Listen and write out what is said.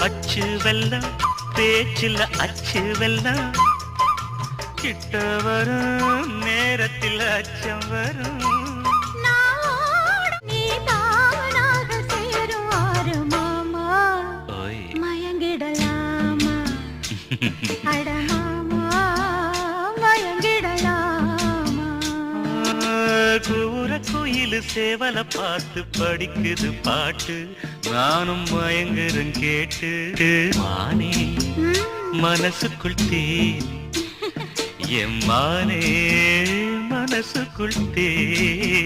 அச்சு வெல்லம் பேச்சில் அச்சு வெல்லம் கிட்ட வரும் நேரத்தில் அச்சம் வரும். நீ தானாக சேருவாரு மாமா, மயங்கிடலாமா அட மாமா, மயங்கிடலாமா. கூற குயில் சேவல பார்த்து படிக்குது பாட்டு, நானும் மயங்குறேன் கேட்டு. மானே மனசுக்குள் தேன், எம்மானே மனசுக்குள் தேன்.